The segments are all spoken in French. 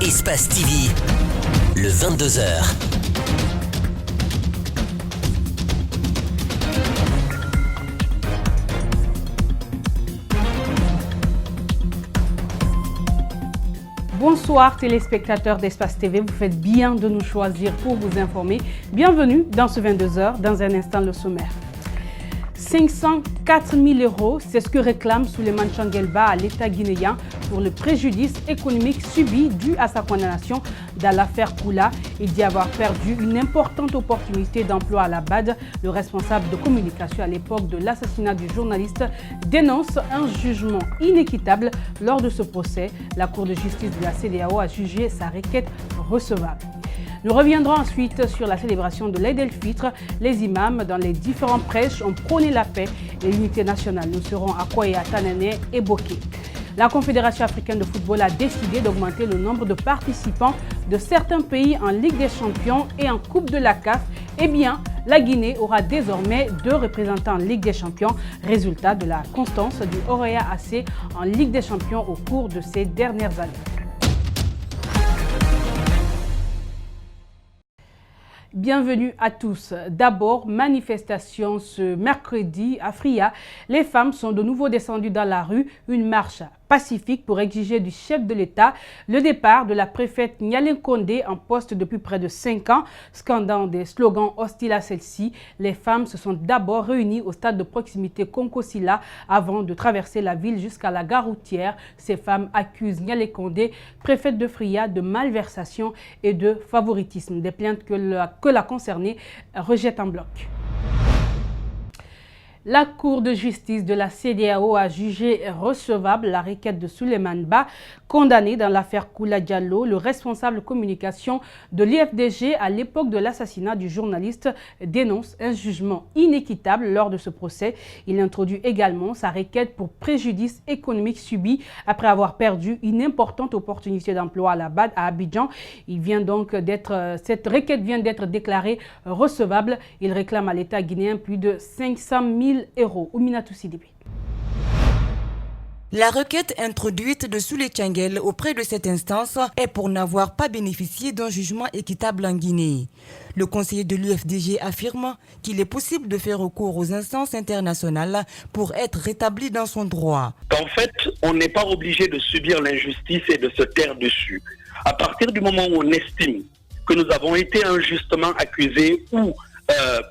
Espace TV, le 22h. Bonsoir téléspectateurs d'Espace TV, vous faites bien de nous choisir pour vous informer. Bienvenue dans ce 22h, dans un instant le sommaire. 504 000 €, c'est ce que réclame Souleymane Changuelba à l'État guinéen pour le préjudice économique subi dû à sa condamnation dans l'affaire Koula. Il dit avoir perdu une importante opportunité d'emploi à la BAD. Le responsable de communication à l'époque de l'assassinat du journaliste dénonce un jugement inéquitable lors de ce procès. La Cour de justice de la CEDEAO a jugé sa requête recevable. Nous reviendrons ensuite sur la célébration de l'Aïd el-Fitr. Les imams dans les différents prêches ont prôné la paix et l'unité nationale. Nous serons à Kouaya, Tanane et Boké. La Confédération africaine de football a décidé d'augmenter le nombre de participants de certains pays en Ligue des champions et en Coupe de la CAF. Eh bien, la Guinée aura désormais 2 représentants en Ligue des champions, résultat de la constance du Orea AC en Ligue des champions au cours de ces dernières années. Bienvenue à tous. D'abord, manifestation ce mercredi à Fria. Les femmes sont de nouveau descendues dans la rue. Une marche pacifique pour exiger du chef de l'État le départ de la préfète Nyalen Condé en poste depuis près de 5 ans. Scandant des slogans hostiles à celle-ci, les femmes se sont d'abord réunies au stade de proximité Konkosila avant de traverser la ville jusqu'à la gare routière. Ces femmes accusent Nyalen Condé, préfète de Fria, de malversation et de favoritisme. Des plaintes que la concernée rejette en bloc. La Cour de justice de la CEDEAO a jugé recevable la requête de Souleymane Ba, condamné dans l'affaire Koula Diallo. Le responsable communication de l'IFDG à l'époque de l'assassinat du journaliste dénonce un jugement inéquitable lors de ce procès. Il introduit également sa requête pour préjudice économique subi après avoir perdu une importante opportunité d'emploi à la BAD à Abidjan. Cette requête vient d'être déclarée recevable. Il réclame à l'État guinéen plus de 500 000 €. Ouminatou Sidibé. La requête introduite de Souley Tchangel auprès de cette instance est pour n'avoir pas bénéficié d'un jugement équitable en Guinée. Le conseiller de l'UFDG affirme qu'il est possible de faire recours aux instances internationales pour être rétabli dans son droit. En fait, on n'est pas obligé de subir l'injustice et de se taire dessus. À partir du moment où on estime que nous avons été injustement accusés ou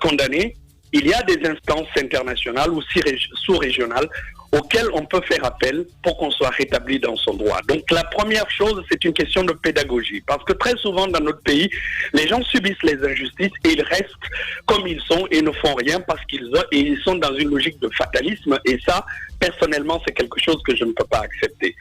condamnés, il y a des instances internationales ou sous-régionales auxquelles on peut faire appel pour qu'on soit rétabli dans son droit. Donc la première chose, c'est une question de pédagogie. Parce que très souvent dans notre pays, les gens subissent les injustices et ils restent comme ils sont et ne font rien parce qu'ils sont dans une logique de fatalisme. Et ça, personnellement, c'est quelque chose que je ne peux pas accepter.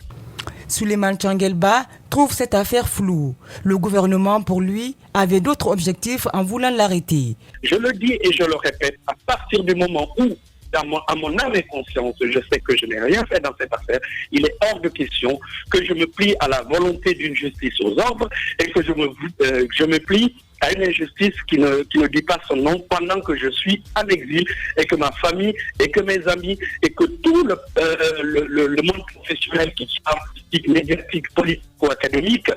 Souleymane Changuelba trouve cette affaire floue. Le gouvernement, pour lui, avait d'autres objectifs en voulant l'arrêter. Je le dis et je le répète, à partir du moment où, à mon âme et conscience, je sais que je n'ai rien fait dans cette affaire, il est hors de question que je me plie à la volonté d'une justice aux ordres et que je me plie à une injustice qui ne dit pas son nom pendant que je suis en exil et que ma famille et que mes amis et que tout le monde professionnel qui soit artistique, médiatique, politico-académique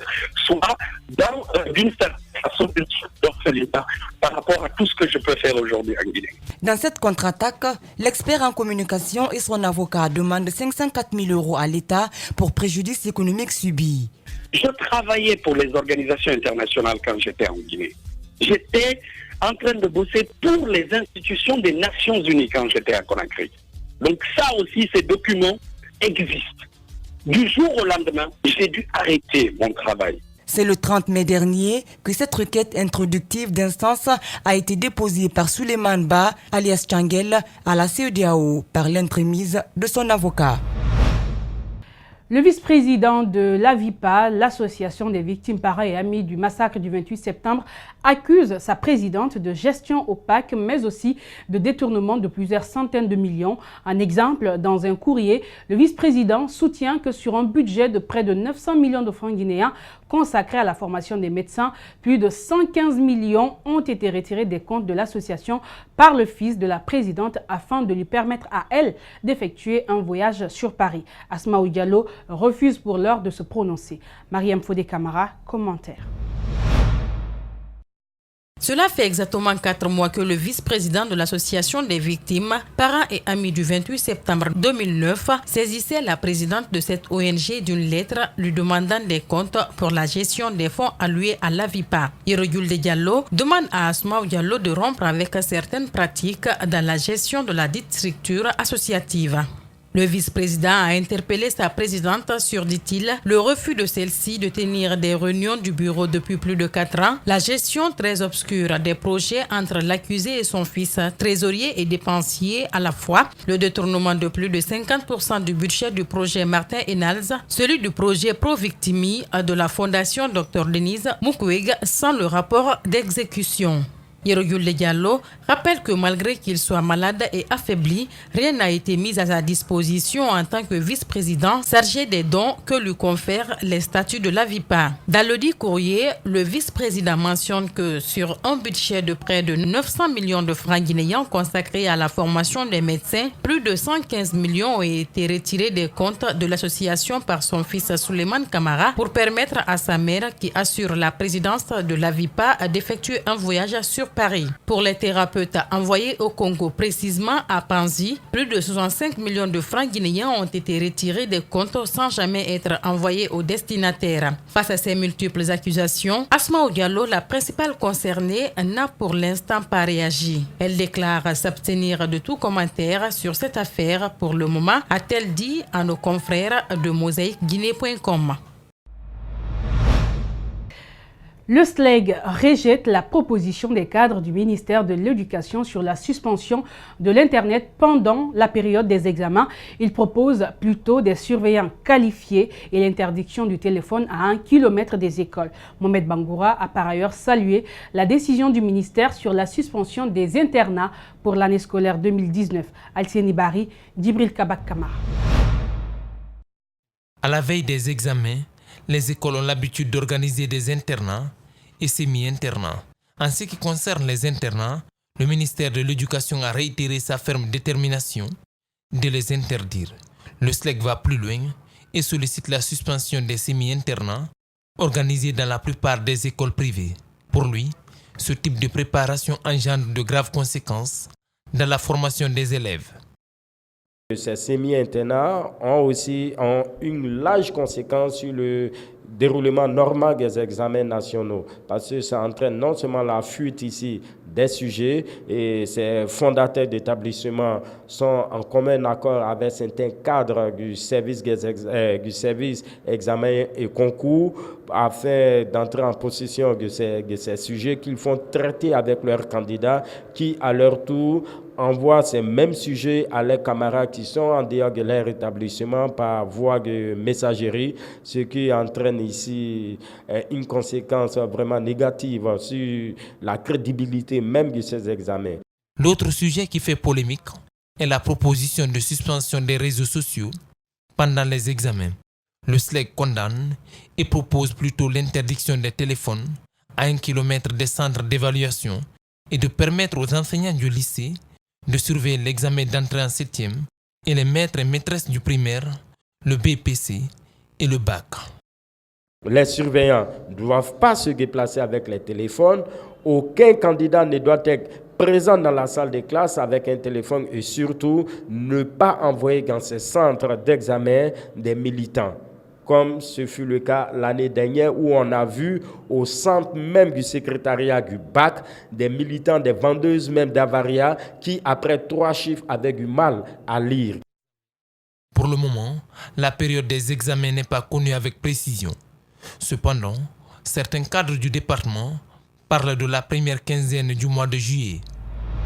soit dans d'une certaine façon une sorte d'orphelinat par rapport à tout ce que je peux faire aujourd'hui en Guinée. Dans cette contre-attaque, l'expert en communication et son avocat demandent 504 000 € à l'État pour préjudice économique subi. Je travaillais pour les organisations internationales quand j'étais en Guinée. J'étais en train de bosser pour les institutions des Nations Unies quand j'étais à Conakry. Donc ça aussi, ces documents existent. Du jour au lendemain, j'ai dû arrêter mon travail. C'est le 30 mai dernier que cette requête introductive d'instance a été déposée par Souleymane Ba, alias Tchangel, à la CEDEAO par l'entremise de son avocat. Le vice-président de l'AVIPA, l'association des victimes, parents et amis du massacre du 28 septembre, accuse sa présidente de gestion opaque, mais aussi de détournement de plusieurs centaines de millions. En exemple, dans un courrier, le vice-président soutient que sur un budget de près de 900 millions de francs guinéens consacrés à la formation des médecins, plus de 115 millions ont été retirés des comptes de l'association par le fils de la présidente afin de lui permettre à elle d'effectuer un voyage sur Paris. Asmaou Diallo, refuse pour l'heure de se prononcer. Mariam Fodé Camara, commentaire. Cela fait exactement 4 mois que le vice-président de l'association des victimes, parents et amis du 28 septembre 2009, saisissait la présidente de cette ONG d'une lettre lui demandant des comptes pour la gestion des fonds alloués à l'AVIPA. Yorogoulde Diallo demande à Asma Diallo de rompre avec certaines pratiques dans la gestion de la dite structure associative. Le vice-président a interpellé sa présidente sur, dit-il, le refus de celle-ci de tenir des réunions du bureau depuis plus de 4 ans, la gestion très obscure des projets entre l'accusé et son fils, trésorier et dépensier à la fois, le détournement de plus de 50% du budget du projet Martin Enals, celui du projet Pro-Victimi de la fondation Dr Denise Mukwege sans le rapport d'exécution. Yorogoulde Diallo rappelle que malgré qu'il soit malade et affaibli, rien n'a été mis à sa disposition en tant que vice-président chargé des dons que lui confèrent les statuts de l'AVIPA. Dans le dit courrier, le vice-président mentionne que sur un budget de près de 900 millions de francs guinéens consacrés à la formation des médecins, plus de 115 millions ont été retirés des comptes de l'association par son fils Souleymane Camara pour permettre à sa mère, qui assure la présidence de l'AVIPA, d'effectuer un voyage sur Paris. Pour les thérapeutes envoyés au Congo, précisément à Panzi, plus de 65 millions de francs guinéens ont été retirés des comptes sans jamais être envoyés aux destinataires. Face à ces multiples accusations, Asma Diallo, la principale concernée, n'a pour l'instant pas réagi. Elle déclare s'abstenir de tout commentaire sur cette affaire pour le moment, a-t-elle dit à nos confrères de mosaïqueguinée.com. Le SLEG rejette la proposition des cadres du ministère de l'Éducation sur la suspension de l'Internet pendant la période des examens. Il propose plutôt des surveillants qualifiés et l'interdiction du téléphone à 1 kilomètre des écoles. Mohamed Bangoura a par ailleurs salué la décision du ministère sur la suspension des internats pour l'année scolaire 2019. Alcieni Bari, Djibril Kabak Kamara. À la veille des examens, les écoles ont l'habitude d'organiser des internats et semi-internats. En ce qui concerne les internats, le ministère de l'Éducation a réitéré sa ferme détermination de les interdire. Le SLEG va plus loin et sollicite la suspension des semi-internats organisés dans la plupart des écoles privées. Pour lui, ce type de préparation engendre de graves conséquences dans la formation des élèves. Ces semi-internats ont une large conséquence sur le déroulement normal des examens nationaux, parce que ça entraîne non seulement la fuite ici des sujets, et ces fondateurs d'établissements sont en commun accord avec certains cadres du service examen et concours afin d'entrer en possession de ces sujets qu'ils font traiter avec leurs candidats qui, à leur tour, envoient ces mêmes sujets à leurs camarades qui sont en dehors de leur établissement par voie de messagerie, ce qui entraîne ici une conséquence vraiment négative sur la crédibilité même de ces examens. L'autre sujet qui fait polémique est la proposition de suspension des réseaux sociaux pendant les examens. Le SLEG condamne et propose plutôt l'interdiction des téléphones à 1 kilomètre des centres d'évaluation et de permettre aux enseignants du lycée de surveiller l'examen d'entrée en 7e et les maîtres et maîtresses du primaire, le BPC et le bac. Les surveillants ne doivent pas se déplacer avec les téléphones. Aucun candidat ne doit être présent dans la salle de classe avec un téléphone et surtout ne pas envoyer dans ces centres d'examen des militants, comme ce fut le cas l'année dernière où on a vu au centre même du secrétariat du bac des militants, des vendeuses même d'Avaria qui, après 3 chiffres, avaient du mal à lire. Pour le moment, la période des examens n'est pas connue avec précision. Cependant, certains cadres du département parlent de la première quinzaine du mois de juillet.